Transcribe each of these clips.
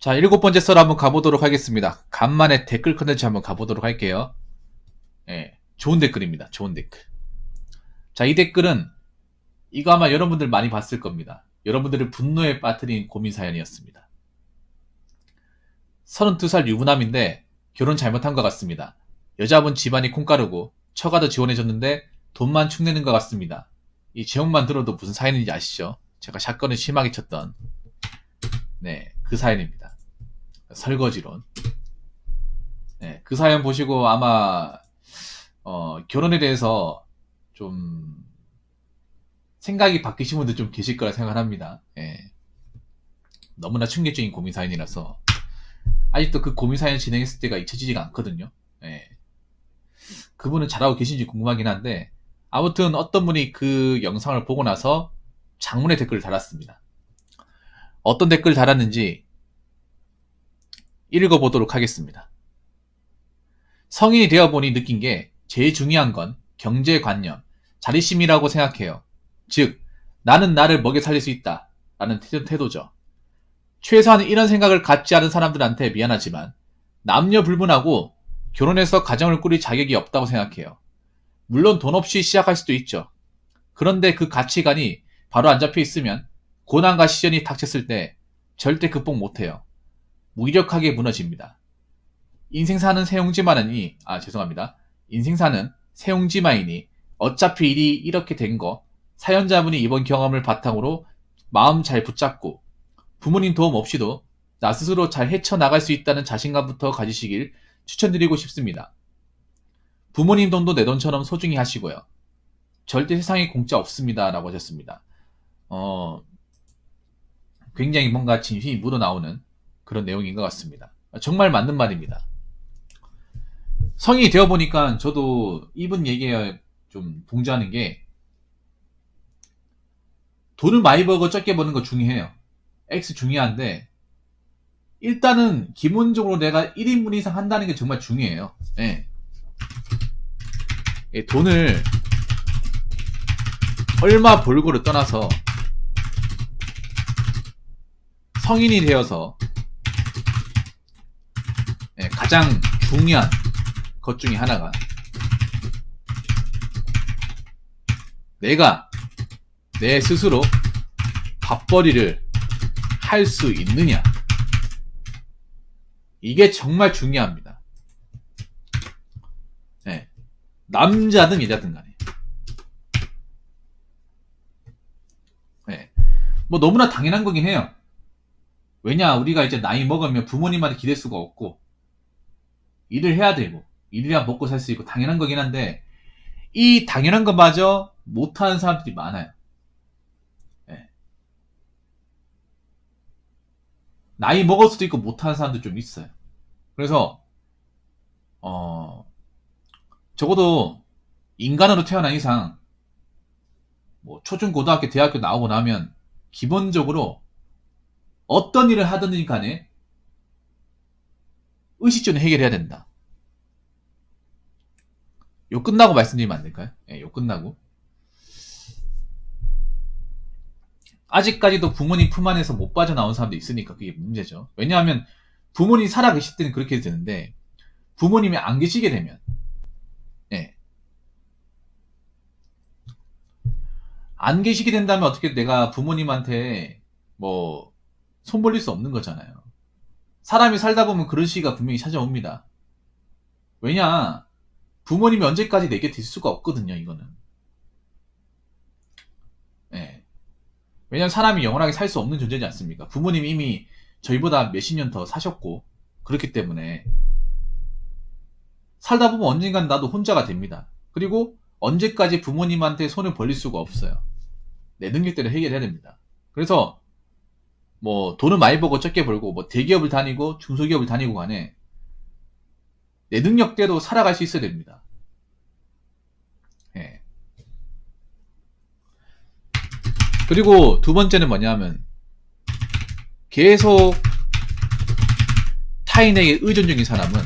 자, 7번째 썰 한번 가보도록 하겠습니다. 간만에 댓글 컨텐츠 한번 가보도록 할게요. 예, 좋은 댓글입니다. 좋은 댓글. 자, 이 댓글은 이거 아마 여러분들 많이 봤을 겁니다. 여러분들을 분노에 빠뜨린 고민 사연이었습니다. 32살 유부남인데 결혼 잘못한 것 같습니다. 여자분 집안이 콩가루고 처가도 지원해줬는데 돈만 축내는 것 같습니다. 이 제목만 들어도 무슨 사연인지 아시죠? 제가 샷건을 심하게 쳤던 그 사연입니다. 설거지론. 그 사연 보시고 아마 결혼에 대해서 좀 생각이 바뀌신 분들 좀 계실 거라 생각합니다. 너무나 충격적인 고민 사연이라서 아직도 그 고민 사연 진행했을 때가 잊혀지지가 않거든요. 그분은 잘하고 계신지 궁금하긴 한데 아무튼 어떤 분이 그 영상을 보고 나서 장문의 댓글을 달았습니다. 어떤 댓글을 달았는지 읽어보도록 하겠습니다. 성인이 되어보니 느낀 게 제일 중요한 건 경제관념, 자립심이라고 생각해요. 즉, 나는 나를 먹여 살릴 수 있다 라는 태도죠. 최소한 이런 생각을 갖지 않은 사람들한테 미안하지만 남녀 불문하고 결혼해서 가정을 꾸릴 자격이 없다고 생각해요. 물론 돈 없이 시작할 수도 있죠. 그런데 그 가치관이 바로 안 잡혀 있으면 고난과 시련이 닥쳤을 때 절대 극복 못해요. 무기력하게 무너집니다. 인생 사는 새옹지마이니 어차피 일이 이렇게 된 거 사연자분이 이번 경험을 바탕으로 마음 잘 붙잡고 부모님 도움 없이도 나 스스로 잘 헤쳐나갈 수 있다는 자신감부터 가지시길 추천드리고 싶습니다. 부모님 돈도 내 돈처럼 소중히 하시고요. 절대 세상에 공짜 없습니다 라고 하셨습니다. 굉장히 뭔가 진심이 묻어나오는 그런 내용인 것 같습니다. 정말 맞는 말입니다. 성인이 되어보니까 저도 이분 얘기에 좀 동조하는 게 돈을 많이 벌고 적게 버는 거 중요해요. X 중요한데 일단은 기본적으로 내가 1인분 이상 한다는 게 정말 중요해요. 돈을 얼마 벌고를 떠나서 성인이 되어서 가장 중요한 것 중에 하나가 내가 내 스스로 밥벌이를 할 수 있느냐, 이게 정말 중요합니다. 남자든 여자든 간에 뭐 너무나 당연한 거긴 해요. 왜냐, 우리가 이제 나이 먹으면 부모님한테 기댈 수가 없고 일을 해야 되고 일이야 먹고 살 수 있고 당연한 거긴 한데 이 당연한 것마저 못하는 사람들이 많아요. 나이 먹을 수도 있고 못하는 사람도 좀 있어요. 그래서 적어도 인간으로 태어난 이상 뭐 초중 고등학교 대학교 나오고 나면 기본적으로 어떤 일을 하든지 간에 의식주는 해결해야 된다. 요 끝나고 말씀드리면 안 될까요? 요 끝나고. 아직까지도 부모님 품 안에서 못 빠져나온 사람도 있으니까 그게 문제죠. 왜냐하면 부모님이 살아계실 때는 그렇게 되는데 부모님이 안 계시게 되면 안 계시게 된다면 어떻게 내가 부모님한테 뭐 손 벌릴 수 없는 거잖아요. 사람이 살다 보면 그런 시기가 분명히 찾아옵니다. 왜냐, 부모님이 언제까지 내 곁에 있을 수가 없거든요, 이거는. 왜냐면 사람이 영원하게 살 수 없는 존재지 않습니까? 부모님이 이미 저희보다 몇십 년 더 사셨고 그렇기 때문에 살다 보면 언젠간 나도 혼자가 됩니다. 그리고 언제까지 부모님한테 손을 벌릴 수가 없어요. 내 능력대로 해결해야 됩니다. 그래서 뭐 돈을 많이 벌고 적게 벌고 뭐 대기업을 다니고 중소기업을 다니고 간에 내 능력대로 살아갈 수 있어야 됩니다. 그리고 두 번째는 뭐냐면 계속 타인에게 의존적인 사람은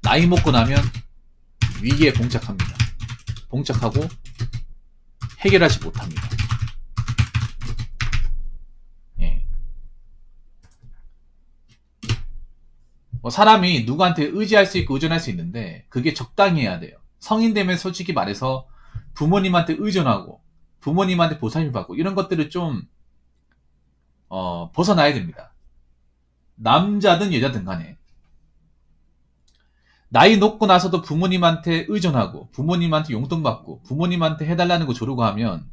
나이 먹고 나면 위기에 봉착합니다. 봉착하고 해결하지 못합니다. 사람이 누구한테 의지할 수 있고 의존할 수 있는데 그게 적당히 해야 돼요. 성인 되면 솔직히 말해서 부모님한테 의존하고 부모님한테 보살핌 받고 이런 것들을 좀 벗어나야 됩니다. 남자든 여자든 간에 나이 높고 나서도 부모님한테 의존하고 부모님한테 용돈 받고 부모님한테 해달라는 거 조르고 하면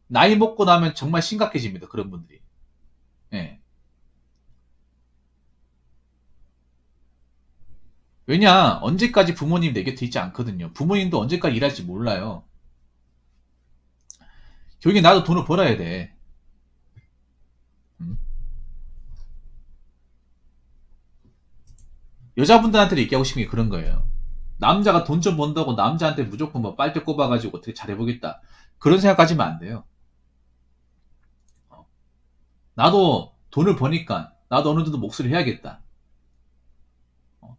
나이 먹고 나면 정말 심각해집니다. 그런 분들이. 예. 왜냐, 언제까지 부모님 내 곁에 있지 않거든요. 부모님도 언제까지 일할지 몰라요. 결국에 나도 돈을 벌어야 돼. 여자분들한테 얘기하고 싶은 게 그런 거예요. 남자가 돈 좀 번다고 남자한테 무조건 뭐 빨대 꼽아가지고 어떻게 잘해보겠다. 그런 생각하시면 안 돼요. 나도 돈을 버니까 나도 어느 정도 몫을 해야겠다.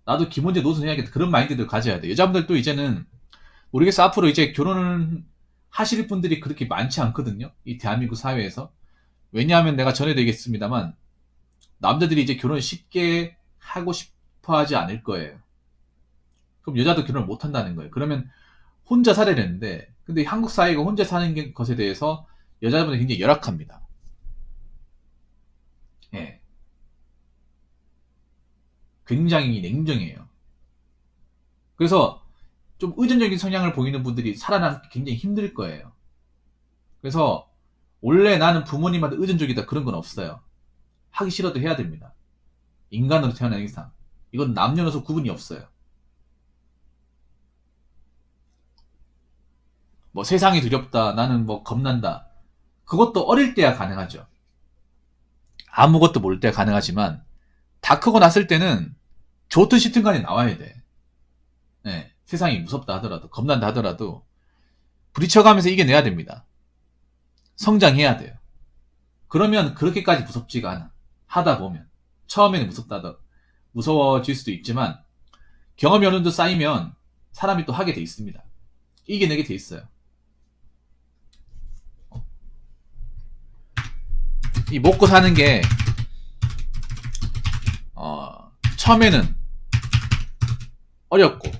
나도 기본적인 노선을 해야겠다. 그런 마인드를 가져야 돼. 여자분들도 이제는 모르겠어. 앞으로 이제 결혼을 하실 분들이 그렇게 많지 않거든요. 이 대한민국 사회에서. 왜냐하면 내가 전에도 얘기했습니다만 남자들이 이제 결혼을 쉽게 하고 싶어 하지 않을 거예요. 그럼 여자도 결혼을 못 한다는 거예요. 그러면 혼자 살아야 되는데, 근데 한국 사회가 혼자 사는 것에 대해서 여자분들이 굉장히 열악합니다. 예. 굉장히 냉정해요. 그래서 좀 의존적인 성향을 보이는 분들이 살아남기 굉장히 힘들 거예요. 그래서 원래 나는 부모님한테 의존적이다 그런 건 없어요. 하기 싫어도 해야 됩니다. 인간으로 태어난 이상. 이건 남녀노소 구분이 없어요. 뭐 세상이 두렵다, 나는 뭐 겁난다. 그것도 어릴 때야 가능하죠. 아무것도 모를 때야 가능하지만 다 크고 났을 때는 좋든 싫든 간에 나와야 돼. 네, 세상이 무섭다 하더라도 겁난다 하더라도 부딪혀가면서 이겨내야 됩니다. 성장해야 돼요. 그러면 그렇게까지 무섭지가 않아. 하다 보면 처음에는 무서워질 수도 있지만 경험이 어느 정도 쌓이면 사람이 또 하게 돼 있습니다. 이겨내게 돼 있어요. 이 먹고 사는 게 처음에는 어렵고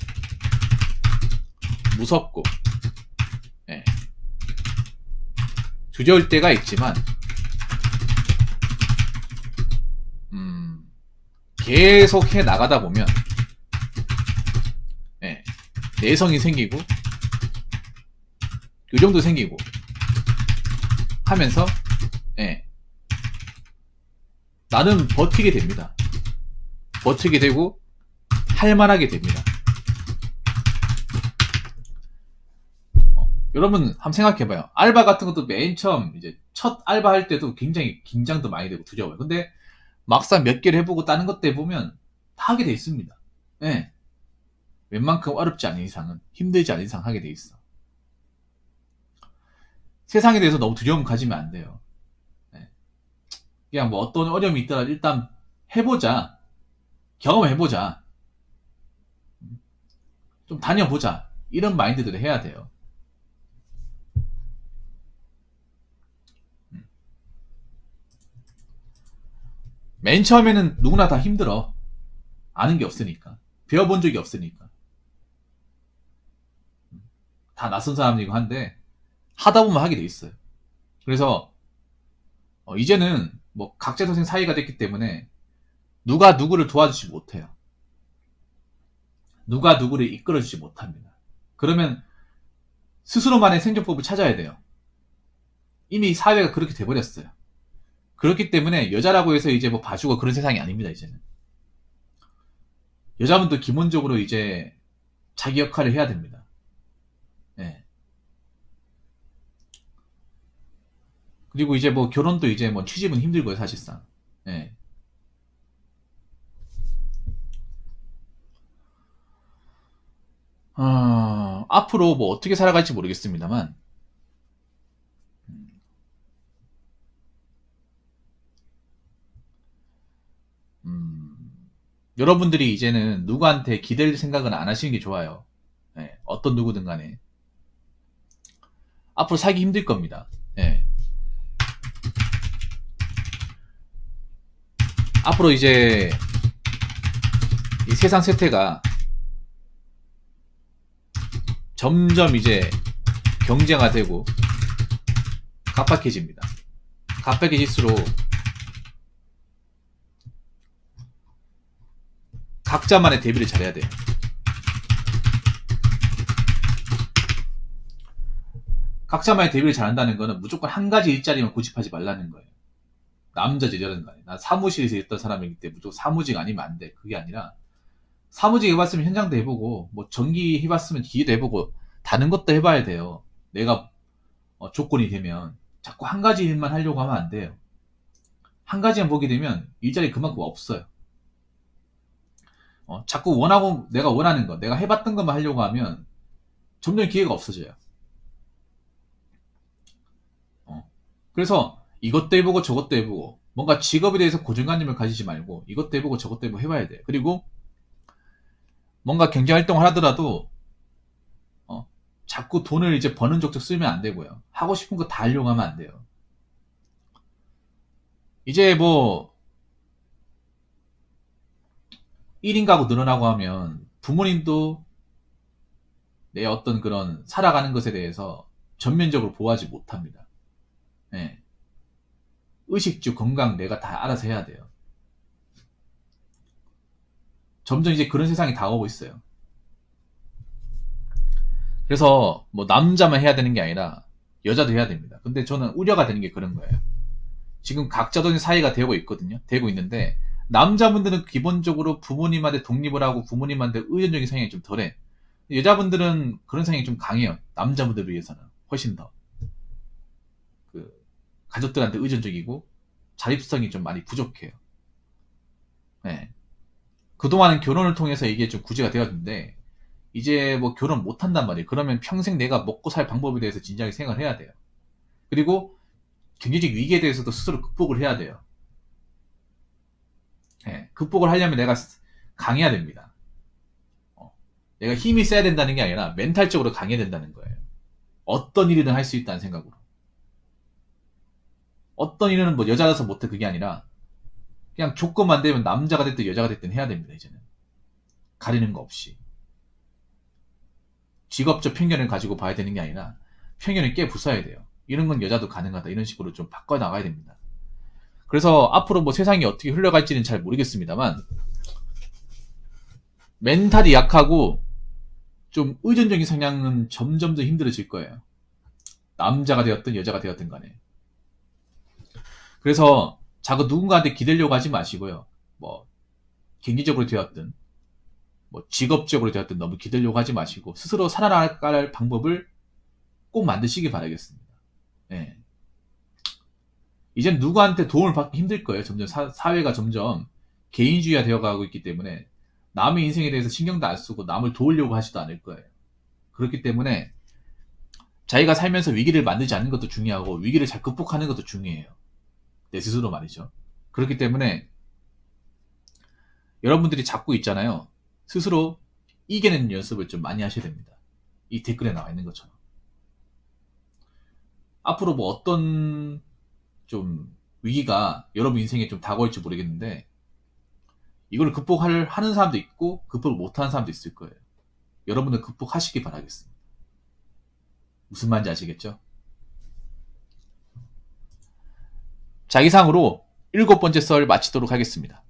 무섭고 예. 두려울 때가 있지만 계속 해 나가다 보면 예. 내성이 생기고 요정도 생기고 하면서 예. 나는 버티게 됩니다. 버티게 되고 할만하게 됩니다. 여러분 한번 생각해봐요. 알바 같은 것도 맨 처음 이제 첫 알바 할 때도 굉장히 긴장도 많이 되고 두려워요. 근데 막상 몇 개를 해보고 다른 것들 보면 다 하게 돼 있습니다. 예. 웬만큼 어렵지 않은 이상은 힘들지 않은 이상 하게 돼 있어. 세상에 대해서 너무 두려움 가지면 안 돼요. 예. 그냥 뭐 어떤 어려움이 있더라도 일단 해보자. 경험해보자. 좀 다녀보자. 이런 마인드들을 해야 돼요. 맨 처음에는 누구나 다 힘들어. 아는 게 없으니까. 배워본 적이 없으니까. 다 낯선 사람이고 한데 하다 보면 하게 돼 있어요. 그래서 이제는 뭐 각자동생 사이가 됐기 때문에 누가 누구를 도와주지 못해요. 누가 누구를 이끌어주지 못합니다. 그러면 스스로만의 생존법을 찾아야 돼요. 이미 사회가 그렇게 돼버렸어요. 그렇기 때문에 여자라고 해서 이제 뭐 봐주고 그런 세상이 아닙니다. 이제는 여자분도 기본적으로 이제 자기 역할을 해야 됩니다. 네. 그리고 이제 뭐 결혼도 이제 뭐 취집은 힘들고요, 사실상. 네. 앞으로 뭐 어떻게 살아갈지 모르겠습니다만, 여러분들이 이제는 누구한테 기댈 생각은 안 하시는 게 좋아요. 네, 어떤 누구든 간에. 앞으로 살기 힘들 겁니다. 네. 앞으로 이제 이 세상 세태가 점점 이제 경쟁화되고 각박해집니다. 각박해질수록 각자만의 대비를 잘해야 돼요. 각자만의 대비를 잘한다는 거는 무조건 한 가지 일자리만 고집하지 말라는 거예요. 남자지 여자든 간에. 난 사무실에서 있던 사람이기 때문에 무조건 사무직 아니면 안 돼. 그게 아니라 사무직 해봤으면 현장도 해보고 뭐 전기 해봤으면 기계도 해보고 다른 것도 해봐야 돼요. 내가 조건이 되면 자꾸 한 가지 일만 하려고 하면 안 돼요. 한 가지만 보게 되면 일자리 그만큼 없어요. 자꾸 내가 원하는 거, 내가 해봤던 것만 하려고 하면 점점 기회가 없어져요. 그래서 이것도 해보고 저것도 해보고 뭔가 직업에 대해서 고정관념을 가지지 말고 이것도 해보고 저것도 해보고 해봐야 돼. 그리고 뭔가 경제활동을 하더라도 자꾸 돈을 이제 버는 족족 쓰면 안 되고요. 하고 싶은 거 다 하려고 하면 안 돼요. 이제 뭐 1인 가구 늘어나고 하면 부모님도 내 어떤 그런 살아가는 것에 대해서 전면적으로 보호하지 못합니다. 네. 의식주, 건강 내가 다 알아서 해야 돼요. 점점 이제 그런 세상이 다가오고 있어요. 그래서 뭐 남자만 해야 되는 게 아니라 여자도 해야 됩니다. 근데 저는 우려가 되는 게 그런 거예요. 지금 각자적인 사회가 되고 있거든요. 되고 있는데 남자분들은 기본적으로 부모님한테 독립을 하고 부모님한테 의존적인 성향이 좀 덜해. 여자분들은 그런 성향이 좀 강해요. 남자분들을 위해서는 훨씬 더 가족들한테 의존적이고 자립성이 좀 많이 부족해요. 네. 그동안은 결혼을 통해서 이게 좀 구제가 되었는데 이제 뭐 결혼 못 한단 말이에요. 그러면 평생 내가 먹고 살 방법에 대해서 진지하게 생각을 해야 돼요. 그리고 경제적 위기에 대해서도 스스로 극복을 해야 돼요. 네. 극복을 하려면 내가 강해야 됩니다. 내가 힘이 세야 된다는 게 아니라 멘탈적으로 강해야 된다는 거예요. 어떤 일이든 할 수 있다는 생각으로. 어떤 일은 뭐 여자라서 못해 그게 아니라 그냥 조건만 되면 남자가 됐든 여자가 됐든 해야 됩니다. 이제는 가리는 거 없이 직업적 편견을 가지고 봐야 되는 게 아니라 편견을 깨 부숴야 돼요. 이런 건 여자도 가능하다 이런 식으로 좀 바꿔 나가야 됩니다. 그래서 앞으로 뭐 세상이 어떻게 흘러갈지는 잘 모르겠습니다만 멘탈이 약하고 좀 의존적인 성향은 점점 더 힘들어질 거예요. 남자가 되었든 여자가 되었든 간에. 그래서 자꾸 누군가한테 기대려고 하지 마시고요. 뭐 경제적으로 되었든 뭐 직업적으로 되었든 너무 기대려고 하지 마시고 스스로 살아나갈 방법을 꼭 만드시기 바라겠습니다. 네. 이젠 누구한테 도움을 받기 힘들 거예요. 점점 사회가 점점 개인주의가 되어가고 있기 때문에 남의 인생에 대해서 신경도 안 쓰고 남을 도우려고 하지도 않을 거예요. 그렇기 때문에 자기가 살면서 위기를 만들지 않는 것도 중요하고 위기를 잘 극복하는 것도 중요해요. 내 스스로 말이죠. 그렇기 때문에 여러분들이 잡고 있잖아요. 스스로 이겨내는 연습을 좀 많이 하셔야 됩니다. 이 댓글에 나와 있는 것처럼. 앞으로 뭐 어떤 좀 위기가 여러분 인생에 좀 다가올지 모르겠는데 이걸 하는 사람도 있고 극복을 못하는 사람도 있을 거예요. 여러분은 극복하시기 바라겠습니다. 무슨 말인지 아시겠죠? 자, 이상으로 7번째 썰 마치도록 하겠습니다.